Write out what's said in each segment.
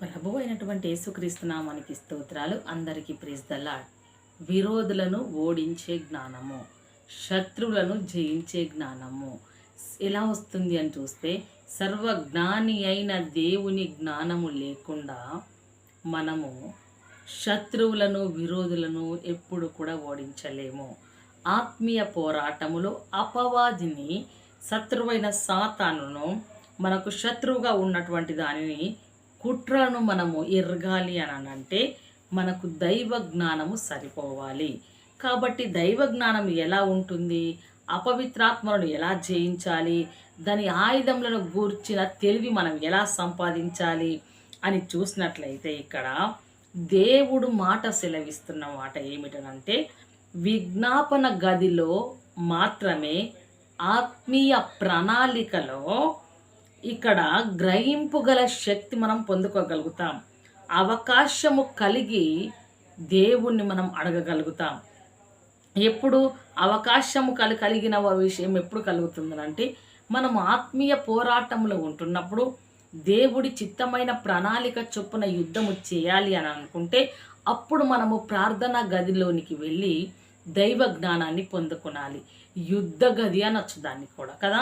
ప్రభు అయినటువంటి యేసుక్రీస్తు నామానికి స్తోత్రాలు. అందరికీ ప్రైజ్ ద లార్డ్. విరోధులను ఓడించే జ్ఞానము, శత్రువులను జయించే జ్ఞానము ఎలా వస్తుంది అని చూస్తే, సర్వజ్ఞాని అయిన దేవుని జ్ఞానము లేకుండా మనము శత్రువులను విరోధులను ఎప్పుడు కూడా ఓడించలేము. ఆత్మీయ పోరాటములో అపవాదిని, శత్రువైన సాతానును, మనకు శత్రువుగా ఉన్నటువంటి దానిని కుట్రను మనము ఎరగాలి అని అంటే మనకు దైవ జ్ఞానము సరిపోవాలి. కాబట్టి దైవ జ్ఞానం ఎలా ఉంటుంది, అపవిత్రాత్మలను ఎలా జయించాలి, దాని ఆయుధములను గూర్చిన తెలివి మనం ఎలా సంపాదించాలి అని చూసినట్లయితే, ఇక్కడ దేవుడు మాట సెలవిస్తున్న మాట ఏమిటనంటే, విజ్ఞాపన గదిలో మాత్రమే ఆత్మీయ ప్రణాళికలో ఇక్కడ గ్రహింపు గల శక్తి మనం పొందుకోగలుగుతాం. అవకాశము కలిగి దేవుణ్ణి మనం అడగగలుగుతాం. ఎప్పుడు అవకాశము కలిగిన విషయం ఎప్పుడు కలుగుతుందనంటే, మనం ఆత్మీయ పోరాటంలో ఉంటున్నప్పుడు, దేవుడి చిత్తమైన ప్రణాళిక చొప్పున యుద్ధము చేయాలి అని అనుకుంటే, అప్పుడు మనము ప్రార్థనా గదిలోనికి వెళ్ళి దైవ జ్ఞానాన్ని పొందుకొనాలి. యుద్ధ గది అనొచ్చు దాన్ని కూడా కదా,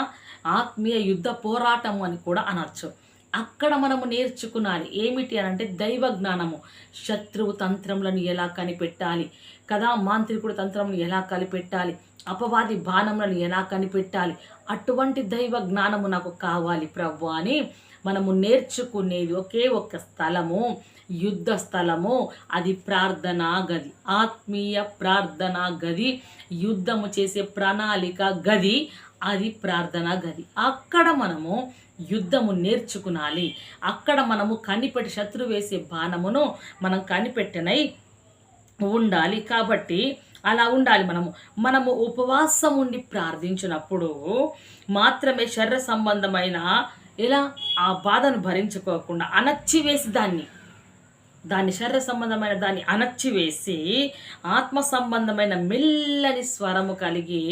ఆత్మీయ యుద్ధ పోరాటం అని కూడా అనొచ్చు. అక్కడ మనము నేర్చుకునాలి ఏమిటి అని అంటే దైవ జ్ఞానము. శత్రువు తంత్రములను ఎలా కనిపెట్టాలి కదా, మాంత్రికుడు తంత్రములను ఎలా కనిపెట్టాలి, అపవాది బాణములను ఎలా కనిపెట్టాలి, అటువంటి దైవ జ్ఞానము నాకు కావాలి ప్రభు అని మనము నేర్చుకునేది ఒకే ఒక్క స్థలము, యుద్ధ స్థలము. అది ప్రార్థనా గది, ఆత్మీయ ప్రార్థనా గది, యుద్ధము చేసే ప్రణాళిక గది, అది ప్రార్థనా గది. అక్కడ మనము యుద్ధము నేర్చుకునాలి. అక్కడ మనము కనిపెట్టి శత్రువు వేసే బాణమును మనం కనిపెట్టనై ఉండాలి. కాబట్టి అలా ఉండాలి. మనము ఉపవాసం ఉండి ప్రార్థించినప్పుడు మాత్రమే శరీర సంబంధమైన ఇలా ఆ బాధను భరించుకోకుండా అణచివేసి దాన్ని శరీర సంబంధమైన దాన్ని అణచివేసి ఆత్మ సంబంధమైన మెల్లని స్వరము కలిగి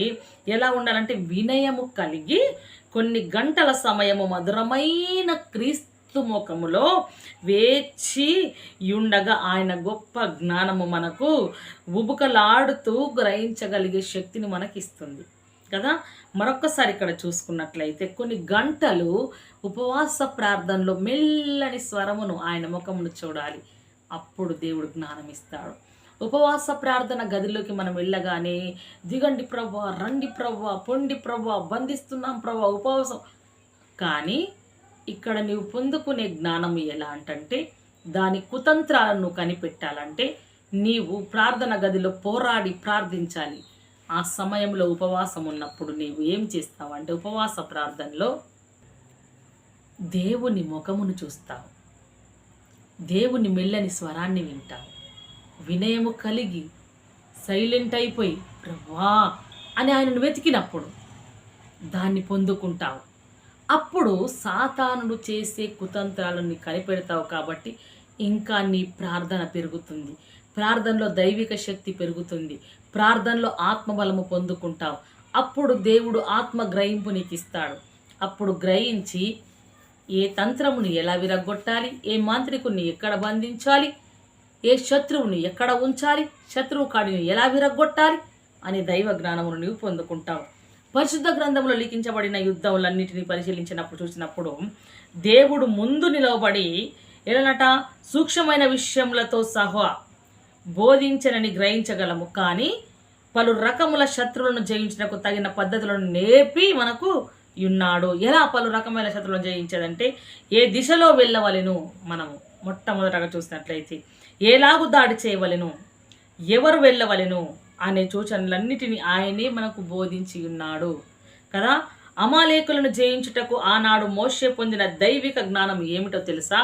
ఎలా ఉండాలంటే వినయము కలిగి కొన్ని గంటల సమయము మధురమైన క్రీస్తు ముఖములో వేచి ఉండగా ఆయన గొప్ప జ్ఞానము మనకు ఉబుకలాడుతూ గ్రహించగలిగే శక్తిని మనకిస్తుంది కదా. మరొక్కసారి ఇక్కడ చూసుకున్నట్లయితే కొన్ని గంటలు ఉపవాస ప్రార్థనలో మెల్లని స్వరమును ఆయన ముఖమును చూడాలి. అప్పుడు దేవుడు జ్ఞానం ఇస్తాడు. ఉపవాస ప్రార్థన గదిలోకి మనం వెళ్ళగానే దిగండి ప్రభా, రండి ప్రభా, పొండి ప్రభా, బంధిస్తున్నాం ప్రభా, ఉపవాసం. కానీ ఇక్కడ నీవు పొందుకునే జ్ఞానం ఎలా అంటే, దాని కుతంత్రాలను కనిపెట్టాలంటే నీవు ప్రార్థన గదిలో పోరాడి ప్రార్థించాలి. ఆ సమయంలో ఉపవాసం ఉన్నప్పుడు నీవు ఏం చేస్తావంటే, ఉపవాస ప్రార్థనలో దేవుని ముఖమును చూస్తావు, దేవుని మెల్లని స్వరాన్ని వింటావు, వినయము కలిగి సైలెంట్ అయిపోయి ప్రభా అని ఆయనను వెతికినప్పుడు దాన్ని పొందుకుంటావు. అప్పుడు సాతానుడు చేసే కుతంత్రాలను కనిపెడతావు. కాబట్టి ఇంకా నీ ప్రార్థన పెరుగుతుంది, ప్రార్థనలో దైవిక శక్తి పెరుగుతుంది, ప్రార్థనలో ఆత్మబలము పొందుకుంటావు. అప్పుడు దేవుడు ఆత్మ గ్రహింపు నీకు ఇస్తాడు. అప్పుడు గ్రహించి ఏ తంత్రమును ఎలా విరగొట్టాలి, ఏ మాంత్రికుని ఎక్కడ బంధించాలి, ఏ శత్రువుని ఎక్కడ ఉంచాలి, శత్రువు కాడిని ఎలా విరగొట్టాలి అనే దైవ జ్ఞానమును నీవు పొందుకుంటావు. పరిశుద్ధ గ్రంథంలో లిఖించబడిన యుద్ధములన్నిటినీ పరిశీలించినప్పుడు చూసినప్పుడు దేవుడు ముందు నిలవబడి ఎలానట సూక్ష్మమైన విషయములతో సహా బోధించనని గ్రహించగలము. కానీ పలు రకముల శత్రువులను జయించడానికి తగిన పద్ధతులను నేర్పి మనకు ఉన్నాడు. ఎలా పలు రకమైన శత్రువులను జయించేదంటే, ఏ దిశలో వెళ్ళవలెను, మనము మొట్టమొదటగా చూసినట్లయితే ఎలాగు దాడి చేయవలెను, ఎవరు వెళ్ళవలెను అనే సూచనలన్నిటినీ ఆయనే మనకు బోధించి ఉన్నాడు కదా. అమాలేకులను జయించుటకు ఆనాడు మోషే పొందిన దైవిక జ్ఞానం ఏమిటో తెలుసా?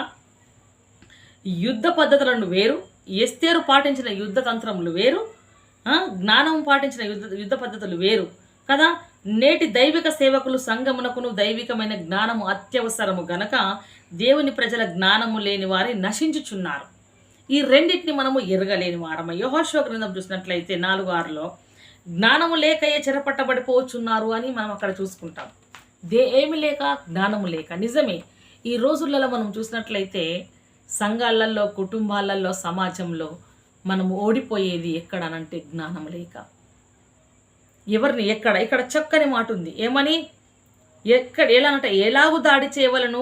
యుద్ధ పద్ధతులను వేరు, ఎస్తేరు పాటించిన యుద్ధ తంత్రములు వేరు, జ్ఞానం పాటించిన యుద్ధ పద్ధతులు వేరు కదా. నేటి దైవిక సేవకులు సంఘమునకును దైవికమైన జ్ఞానము అత్యవసరము గనక దేవుని ప్రజల జ్ఞానము లేని వారి నశించుచున్నారు. ఈ రెండింటిని మనము ఎరగలేని వారము. యెహోషువ గ్రంథం చూసినట్లయితే 4:6 జ్ఞానము లేకయే చెరపట్టబడిపోచున్నారు అని మనం అక్కడ చూసుకుంటాం. ఏమి లేక, జ్ఞానము లేక. నిజమే, ఈ రోజులలో మనం చూసినట్లయితే సంఘాలలో, కుటుంబాలలో, సమాజంలో మనం ఓడిపోయేది ఎక్కడనంటే జ్ఞానం లేక. ఎవరిని ఇక్కడ చక్కని మాట ఉంది. ఏమని? ఎలా అంటే ఎలాగూ దాడి చేయవలను,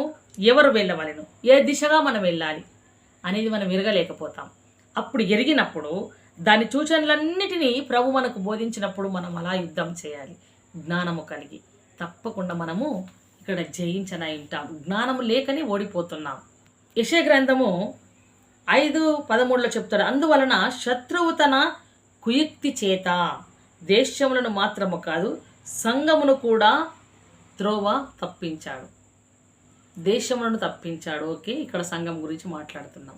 ఎవరు వెళ్ళవలను, ఏ దిశగా మనం వెళ్ళాలి అనేది మనం ఎరగలేకపోతాం. అప్పుడు ఎరిగినప్పుడు దాని సూచనలన్నిటినీ ప్రభు మనకు బోధించినప్పుడు మనం అలా యుద్ధం చేయాలి జ్ఞానము కలిగి. తప్పకుండా మనము ఇక్కడ జయించనై ఉంటాం. జ్ఞానము లేకని ఓడిపోతున్నాం. యెషయా గ్రంథము 5:13 చెప్తాడు, అందువలన శత్రువు తన కుయుక్తి చేత దేశములను మాత్రము కాదు సంఘమును కూడా త్రోవ తప్పించాడు. దేశములను తప్పించాడు. ఓకే, ఇక్కడ సంఘం గురించి మాట్లాడుతున్నాం.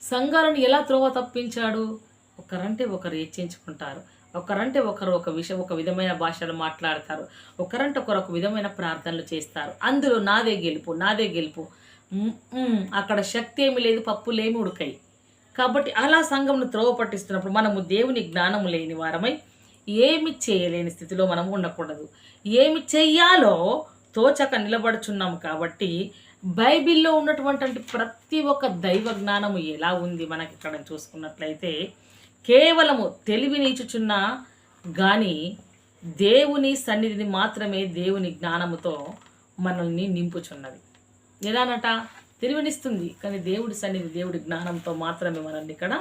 సంఘాలను ఎలా త్రోవ తప్పించాడు? ఒకరంటే ఒకరు హెచ్చించుకుంటారు, ఒకరంటే ఒకరు ఒక విధమైన భాషలు మాట్లాడతారు, ఒకరంటే ఒకరు ఒక విధమైన ప్రార్థనలు చేస్తారు. అందులో నాదే గెలుపు. అక్కడ శక్తి ఏమి లేదు, పప్పులేమి ఉడకాయి. కాబట్టి అలా సంఘంను త్రోవ పట్టిస్తున్నప్పుడు మనము దేవుని జ్ఞానము లేని వారమై ఏమి చేయలేని స్థితిలో మనం ఉండకూడదు. ఏమి చెయ్యాలో తోచక నిలబడుచున్నాము. కాబట్టి బైబిల్లో ఉన్నటువంటి ప్రతి ఒక్క దైవ జ్ఞానము ఎలా ఉంది మనకి ఇక్కడ చూసుకున్నట్లయితే, కేవలము తెలివినిచ్చుచున్నా కానీ దేవుని సన్నిధిని మాత్రమే దేవుని జ్ఞానముతో మనల్ని నింపుచున్నది. ఎలానట? తెలివినిస్తుంది కానీ దేవుడి సన్నిధి, దేవుడి జ్ఞానంతో మాత్రమే మనల్ని ఇక్కడ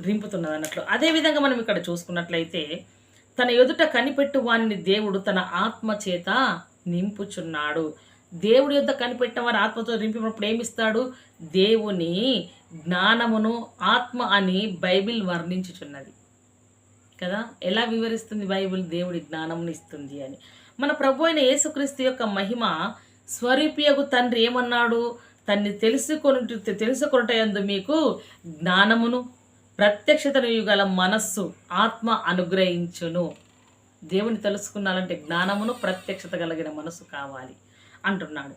రింపుతున్నది అన్నట్లు. అదేవిధంగా మనం ఇక్కడ చూసుకున్నట్లయితే, తన ఎదుట కనిపెట్టు వారిని దేవుడు తన ఆత్మ చేత నింపుచున్నాడు. దేవుడి యొద్ద కనిపెట్టిన వారి ఆత్మతో నింపినప్పుడు ఏమిస్తాడు? దేవుని జ్ఞానమును ఆత్మ అని బైబిల్ వర్ణించుచున్నది కదా. ఎలా వివరిస్తుంది బైబిల్? దేవుడి జ్ఞానమును ఇస్తుంది అని. మన ప్రభు అయిన యేసుక్రీస్తు యొక్క మహిమ స్వరూపియగు తండ్రి ఏమన్నాడు? తన్ని తెలుసుకొనుటయందు మీకు జ్ఞానమును ప్రత్యక్షతను గల మనస్సు ఆత్మ అనుగ్రహించును. దేవుని తెలుసుకున్నాలంటే జ్ఞానమును ప్రత్యక్షత కలిగిన మనస్సు కావాలి అంటున్నాడు.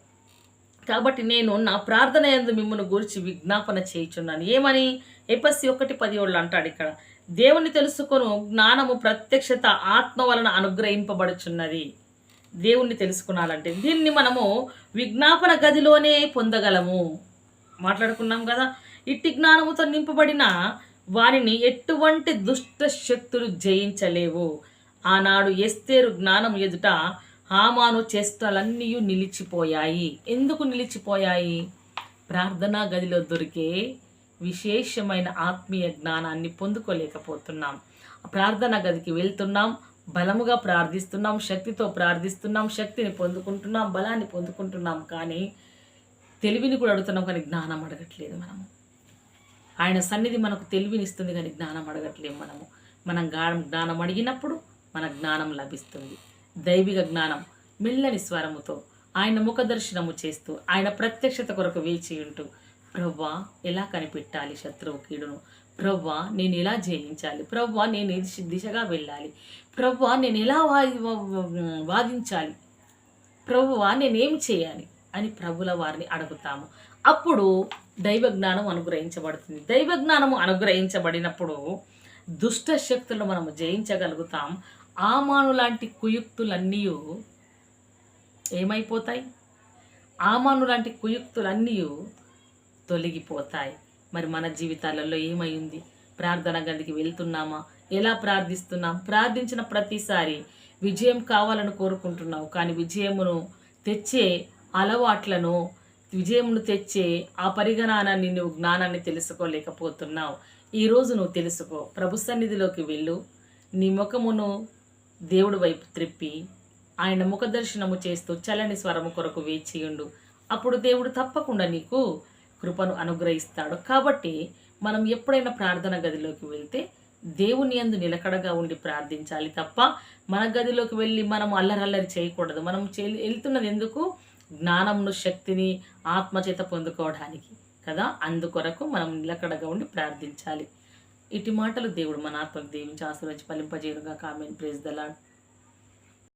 కాబట్టి నేను నా ప్రార్థన యందు మిమ్మల్ని గురించి విజ్ఞాపన చేయుచున్నాను. ఏమని? ఎఫెసీ 1:17 అంటాడు ఇక్కడ, దేవుని తెలుసుకొను జ్ఞానము ప్రత్యక్షత ఆత్మ వలన అనుగ్రహింపబడుచున్నది. దేవుణ్ణి తెలుసుకున్నాలంటే దీన్ని మనము విజ్ఞాపన గదిలోనే పొందగలము. మాట్లాడుకున్నాం కదా. ఇట్టి జ్ఞానముతో నింపబడిన వారిని ఎటువంటి దుష్ట శక్తులు జయించలేవు. ఆనాడు ఎస్తేరు జ్ఞానం ఎదుట హామాను చేష్టలన్నీ నిలిచిపోయాయి. ఎందుకు నిలిచిపోయాయి? ప్రార్థనా గదిలో దొరికే విశేషమైన ఆత్మీయ జ్ఞానాన్ని పొందుకోలేకపోతున్నాం. ప్రార్థనా గదికి వెళ్తున్నాం, బలముగా ప్రార్థిస్తున్నాం, శక్తితో ప్రార్థిస్తున్నాం, శక్తిని పొందుకుంటున్నాం, బలాన్ని పొందుకుంటున్నాం, కానీ తెలివిని కూడా అడుగుతున్నాం, కానీ జ్ఞానం అడగట్లేదు మనము. ఆయన సన్నిధి మనకు తెలివినిస్తుంది కానీ జ్ఞానం అడగట్లేము మనము. మనం జ్ఞానం అడిగినప్పుడు మన జ్ఞానం లభిస్తుంది. దైవిక జ్ఞానం మెల్లని స్వరముతో ఆయన ముఖదర్శనము చేస్తూ ఆయన ప్రత్యక్షత కొరకు వేచి ఉంటూ, ప్రవ్వా ఎలా కనిపెట్టాలి శత్రువు కీడును, ప్రవ్వా నేను ఎలా జయించాలి, ప్రవ్వా నేను ఏ దిశగా వెళ్ళాలి, ప్రవ్వా నేను ఎలా వాదించాలి, ప్రభువా నేనేం చేయాలి అని ప్రభుల వారిని అడుగుతాము. అప్పుడు దైవ జ్ఞానం అనుగ్రహించబడుతుంది. దైవ జ్ఞానము అనుగ్రహించబడినప్పుడు దుష్ట శక్తులను మనము జయించగలుగుతాం. ఆమాను లాంటి కుయుక్తులన్నీ ఏమైపోతాయి? ఆమాను లాంటి కుయుక్తులన్నీ తొలగిపోతాయి. మరి మన జీవితాలలో ఏమైంది? ప్రార్థన గదికి వెళ్తున్నామా? ఎలా ప్రార్థిస్తున్నాం? ప్రార్థించిన ప్రతిసారి విజయం కావాలని కోరుకుంటున్నావు, కానీ విజయమును తెచ్చే అలవాట్లను, విజయమును తెచ్చే ఆ పరిగణానాన్ని, నువ్వు జ్ఞానాన్ని తెలుసుకోలేకపోతున్నావు. ఈరోజు నువ్వు తెలుసుకో. ప్రభు సన్నిధిలోకి వెళ్ళు, నీ ముఖమును దేవుడి వైపు త్రిప్పి ఆయన ముఖదర్శనము చేస్తూ చల్లని స్వరము కొరకు వేచియుండు. అప్పుడు దేవుడు తప్పకుండా నీకు కృపను అనుగ్రహిస్తాడు. కాబట్టి మనం ఎప్పుడైనా ప్రార్థన గదిలోకి వెళ్తే దేవుని యందు నిలకడగా ఉండి ప్రార్థించాలి తప్ప మన గదిలోకి వెళ్ళి మనం అల్లరల్లరి చేయకూడదు. మనం వెళ్తున్నది ఎందుకు? జ్ఞానమును, శక్తిని ఆత్మచేత పొందుకోవడానికి కదా. అందుకొరకు మనం నిలకడగా ఉండి ప్రార్థించాలి. ఇటు మాటలు దేవుడు మన ఆత్మకు దీవించి ఆశీర్వదించి ఫలింపజేయునుగా. ఆమేన్. Praise the lord.